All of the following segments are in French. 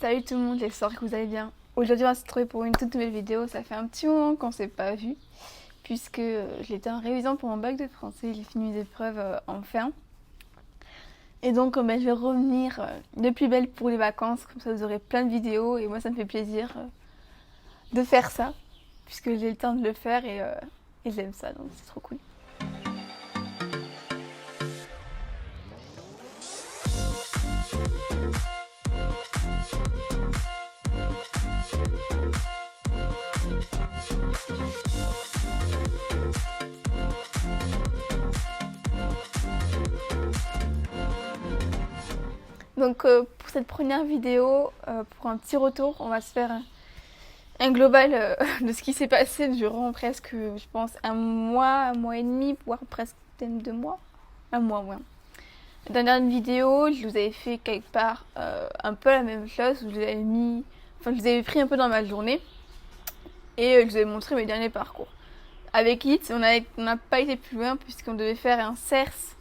Salut tout le monde, j'espère que vous allez bien. Aujourd'hui on va se retrouver pour une toute nouvelle vidéo. Ça fait un petit moment qu'on ne s'est pas vu puisque j'étais en révision pour mon bac de français. J'ai fini mes épreuves enfin. Et donc je vais revenir de plus belle pour les vacances. Comme ça vous aurez plein de vidéos et moi ça me fait plaisir de faire ça puisque j'ai le temps de le faire et j'aime ça donc c'est trop cool. Donc pour cette première vidéo, pour un petit retour, on va se faire un global de ce qui s'est passé durant presque, je pense, un mois et demi, voire presque peut-être 2 mois. Un mois, ouais. La dernière vidéo, je vous avais fait quelque part un peu la même chose. Je vous avais pris un peu dans ma journée et je vous avais montré mes derniers parcours. Avec It, on n'a pas été plus loin puisqu'on devait faire un CERS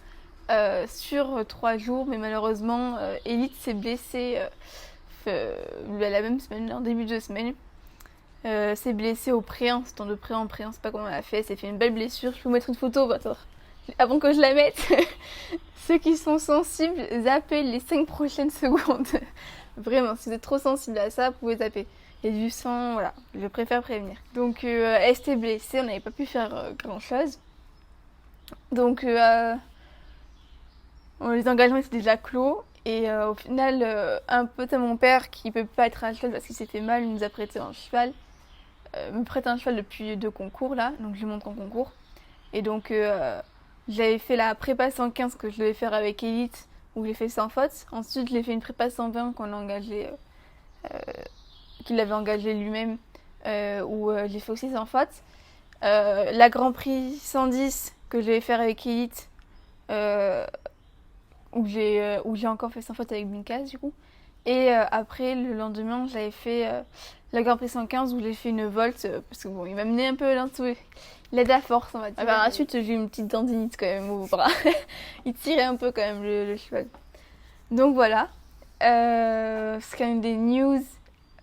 sur 3 jours, mais malheureusement, Elite s'est blessée la même semaine, en début de semaine. S'est blessée au préin, c'est de préin en préin, c'est pas comment elle a fait, elle s'est fait une belle blessure. Je peux vous mettre une photo, avant que je la mette. Ceux qui sont sensibles, zappez les 5 prochaines secondes. Vraiment, si vous êtes trop sensible à ça, vous pouvez zapper. Il y a du sang, voilà, je préfère prévenir. Donc elle s'était blessée, on n'avait pas pu faire grand chose. Donc les engagements étaient déjà clos. Et au final, un pote à mon père qui peut pas être à cheval parce qu'il s'est fait mal, il nous a prêté un cheval. Me prête un cheval depuis 2 concours là, donc je lui montre en concours. Et donc j'avais fait la prépa 115 que je devais faire avec Elite, où j'ai fait sans faute. Ensuite j'ai fait une prépa 120 qu'on a engagé, qu'il avait engagé lui-même, où j'ai fait aussi sans faute. La Grand Prix 110 que je devais faire avec Elite, où j'ai encore fait sans faute avec Binkas du coup. Et après le lendemain j'avais fait la Grand Prix 115 où j'ai fait une volte parce que bon il m'a mené un peu l'entour, l'aide à force on va dire. Par la suite j'ai eu une petite tendinite quand même au bras. Il tirait un peu quand même le cheval. Donc voilà. C'est quand même des news.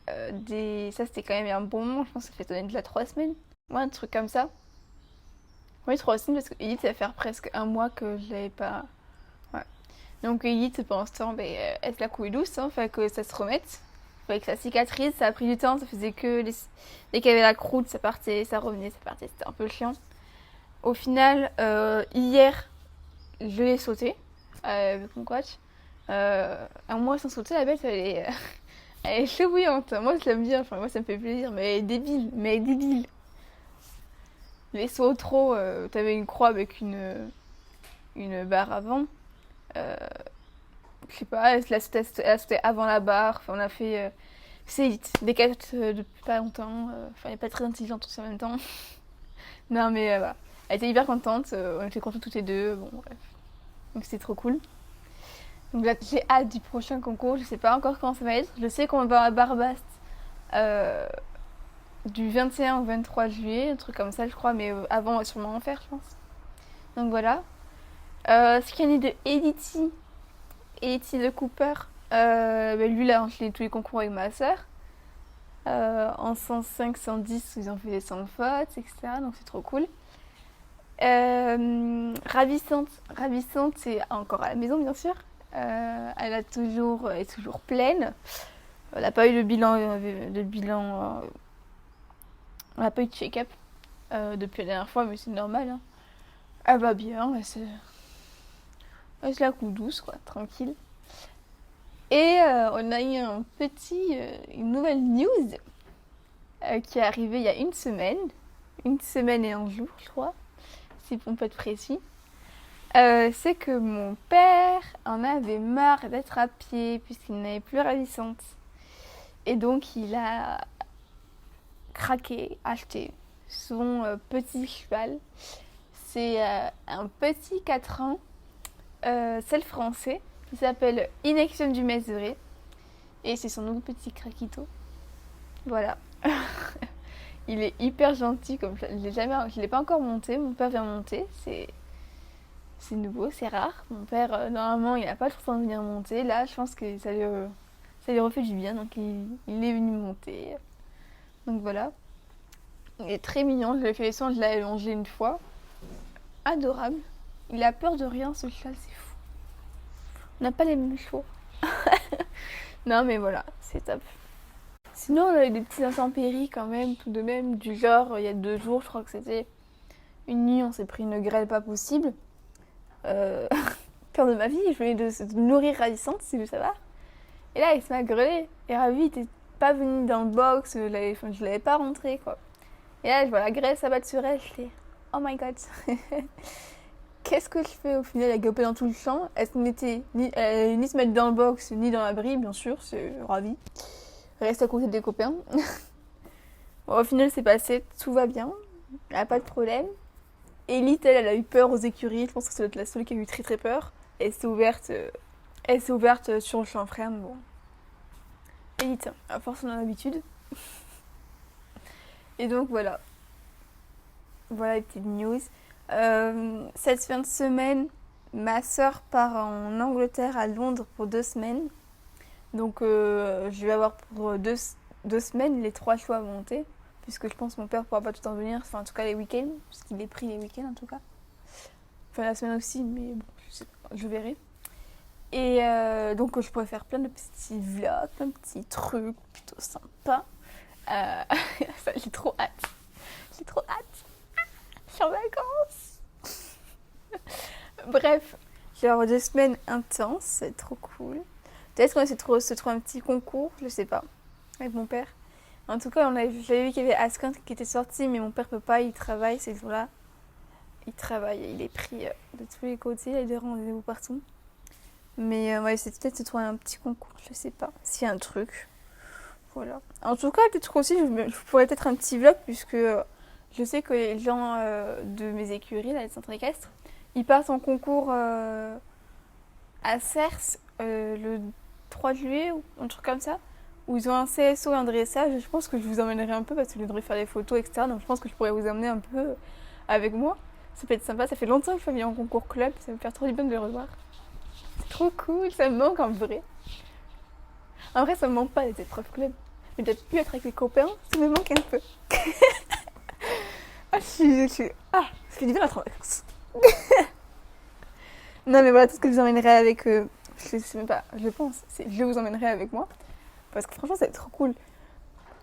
Ça c'était quand même un bon moment, je pense que ça fait déjà 3 semaines. Ouais, un truc comme ça. Oui, 3 semaines parce que Elite ça va faire presque un mois que je l'avais pas. Ouais. Donc Elite pendant ce temps, elle se la coulait douce, hein, fait que ça se remette. Avec sa cicatrice, ça a pris du temps, ça faisait que dès qu'il y avait la croûte, ça partait, ça revenait, ça partait, c'était un peu chiant. Au final, hier, je l'ai sauté avec mon coach. Un mois sans sauter, la bête, elle est chevouillante. Moi, je l'aime bien, enfin, moi, ça me fait plaisir, mais elle est débile, Les sauts trop, t'avais une croix avec une barre avant. Je sais pas, elle a sauté avant la barre. Enfin, on a fait c'est vite, des quêtes depuis pas longtemps. Enfin, elle est pas très intelligente aussi en même temps. Non, mais voilà. Elle était hyper contente. On était contents toutes les deux. Bon, bref. Donc c'était trop cool. Donc là, j'ai hâte du prochain concours. Je sais pas encore quand ça va être. Je sais qu'on va à Barbast du 21 au 23 juillet, un truc comme ça, je crois. Mais avant, on va sûrement en faire, je pense. Donc voilà. Ce qu'il y a de Edity de Cooper. Lui là, je l'ai tous les concours avec ma soeur. En 105, 110, ils ont fait des sans fautes, etc. Donc c'est trop cool. Ravissante, c'est encore à la maison bien sûr. Elle est toujours pleine. Elle n'a pas eu on n'a pas eu de check-up depuis la dernière fois, mais c'est normal. Hein. Elle va bien, elle se la coule douce, quoi, tranquille. Et on a eu une nouvelle news qui est arrivée il y a une semaine et un jour, je crois, si on peut être précis. C'est que mon père en avait marre d'être à pied puisqu'il n'avait plus ravissante. Et donc il a acheté son petit cheval. C'est un petit 4 ans, celle français, qui s'appelle Inexion du Mézeray. Et c'est son nouveau petit craquito. Voilà. Il est hyper gentil, comme je l'ai pas encore monté. Mon père vient monter. C'est nouveau, c'est rare. Mon père, normalement, il n'a pas trop le temps de venir monter. Là, je pense que ça ça lui refait du bien, donc il est venu monter. Donc voilà. Il est très mignon, je lui ai fait les soins, je l'ai allongé une fois. Adorable. Il a peur de rien, ce chat, c'est fou. On n'a pas les mêmes chevaux. Non mais voilà, c'est top. Sinon on a eu des petits intempéries quand même, tout de même, du genre il y a 2 jours, je crois que c'était une nuit, on s'est pris une grêle pas possible. Peur de ma vie, je venais de se nourrir ravissante, si vous savez. Et là il se m'a grelé. Et Ravi il était pas venu dans le box, je l'avais pas rentré quoi. Et là je vois la grêle s'abattre sur elle, je fais oh my god. Qu'est-ce que je fais au final? Elle gopait dans tout le champ. Elle n'était ni se mettre dans le box ni dans l'abri, bien sûr, c'est Ravi. Reste à côté des copains. Bon, au final, c'est passé, tout va bien. Elle n'a pas de problème. Elite, elle a eu peur aux écuries. Je pense que c'est la seule qui a eu très très peur. Elle s'est ouverte sur le champ frêne. Bon. Elite, à force on a l'habitude. Et donc voilà. Voilà les petites news. Cette fin de semaine, ma soeur part en Angleterre, à Londres, pour 2 semaines. Donc je vais avoir pour 2 semaines les 3 choix à monter. Puisque je pense que mon père ne pourra pas tout en venir. Enfin en tout cas les week-ends. Puisqu'il est pris les week-ends en tout cas. Enfin la semaine aussi, mais bon, je verrai. Et donc je pourrais faire plein de petits vlogs, plein de petits trucs plutôt sympas. Ça, j'ai trop hâte. J'ai trop hâte. Je suis en vacances. Bref, j'ai avoir 2 semaines intenses, c'est trop cool. Peut-être qu'on essaie de se trouver un petit concours, je sais pas, avec mon père. En tout cas, j'avais vu qu'il y avait Ascant qui était sorti, mais mon père peut pas, il travaille ces jours-là. Il travaille, il est pris de tous les côtés, il a des rendez-vous partout. Mais on va essayer peut-être de se trouver un petit concours, je sais pas, s'il y a un truc. Voilà. En tout cas, peut-être aussi, je pourrais peut-être un petit vlog, puisque je sais que les gens de mes écuries, là, les centres équestres, ils partent en concours à Cers le 3 juillet ou un truc comme ça, où ils ont un CSO et un dressage. Je pense que je vous emmènerai un peu parce que je devrais faire des photos, etc. Donc je pense que je pourrais vous emmener un peu avec moi. Ça peut être sympa, ça fait longtemps que je suis venue en concours club, ça me fait trop du bien de les revoir. C'est trop cool, ça me manque en vrai. En vrai, ça me manque pas les épreuves club. Mais d'être pu être avec les copains, ça me manque un peu. Ah, ça fait du bien d'être en vacances. Non mais voilà, tout ce que je vous emmènerai avec je sais même pas, je pense, je vous emmènerai avec moi. Parce que franchement, ça va être trop cool.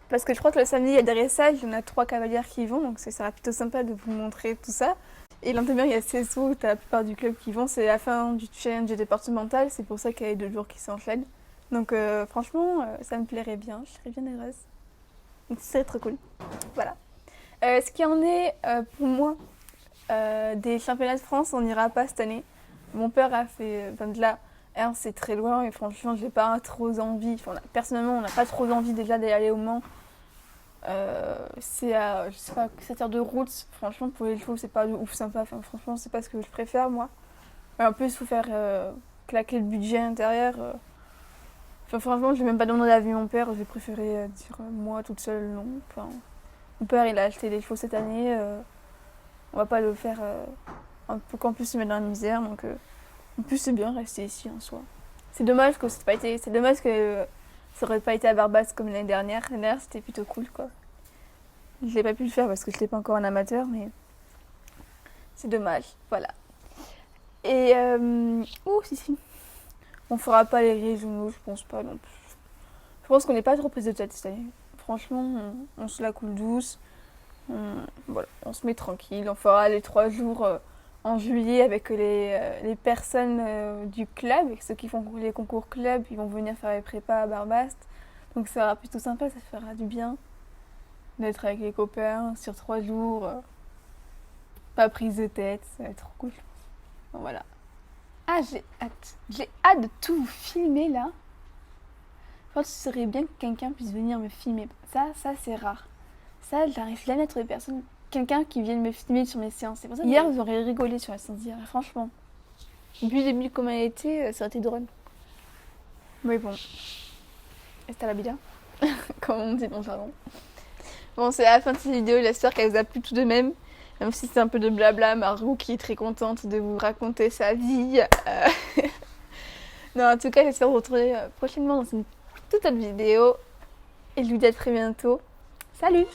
Parce que je crois que le samedi, il y a des dressages, il y en a 3 cavalières qui y vont, donc ça sera plutôt sympa de vous montrer tout ça. Et l'intérieur, il y a CSO, où t'as la plupart du club qui vont, c'est la fin du challenge départemental, c'est pour ça qu'il y a les 2 jours qui s'enchaînent. Donc franchement, ça me plairait bien, je serais bien heureuse. Donc ça serait trop cool. Voilà. Ce qui en est pour moi des championnats de France, on n'ira pas cette année. Mon père a fait, de là, c'est très loin et franchement, j'ai pas trop envie. Enfin, personnellement, on n'a pas trop envie déjà d'aller au Mans. C'est à, je sais pas, 7 heures de route. Franchement, pour les chevaux, c'est pas de ouf sympa. Enfin, franchement, c'est pas ce que je préfère, moi. Mais en plus, il faut faire claquer le budget intérieur. Enfin, franchement, je vais même pas demander l'avis de mon père. J'ai préféré dire moi toute seule, non. Enfin, mon père, il a acheté des chevaux cette année. On va pas le faire un peu qu'en plus se mettre dans la misère. Donc, en plus, c'est bien rester ici en soi. C'est dommage que c'est dommage que ça aurait pas été à Barbas comme l'année dernière. L'année dernière, c'était plutôt cool, quoi. Je l'ai pas pu le faire parce que je n'étais pas encore un amateur, mais c'est dommage. Voilà. Et si. On fera pas les régionaux, je pense pas non plus. Je pense qu'on n'est pas trop prise de tête cette année. Franchement, on se la coule douce. Voilà, on se met tranquille. On fera les 3 jours en juillet avec les personnes du club. Et ceux qui font les concours club, ils vont venir faire les prépas à Barbast. Donc ça sera plutôt sympa, ça fera du bien d'être avec les copains sur 3 jours. Pas prise de tête, ça va être trop cool. Bon, voilà. Ah, j'ai hâte. J'ai hâte de tout vous filmer là. Je pense que ce serait bien que quelqu'un puisse venir me filmer. Ça c'est rare. Ça, j'arrive jamais à trouver personne. Quelqu'un qui vienne me filmer sur mes séances. C'est pour ça que hier, vous aurez rigolé sur la séance d'hier. Franchement. Vu le début comme elle était, ça aurait été drôle. Mais bon. Hasta la vida. Comme on dit dans le jargon. Bon, c'est la fin de cette vidéo. J'espère qu'elle vous a plu tout de même. Même si c'est un peu de blabla, Margot qui est très contente de vous raconter sa vie. Non, en tout cas, j'espère vous retrouver prochainement dans une toute autre vidéo. Et je vous dis à très bientôt. Salut!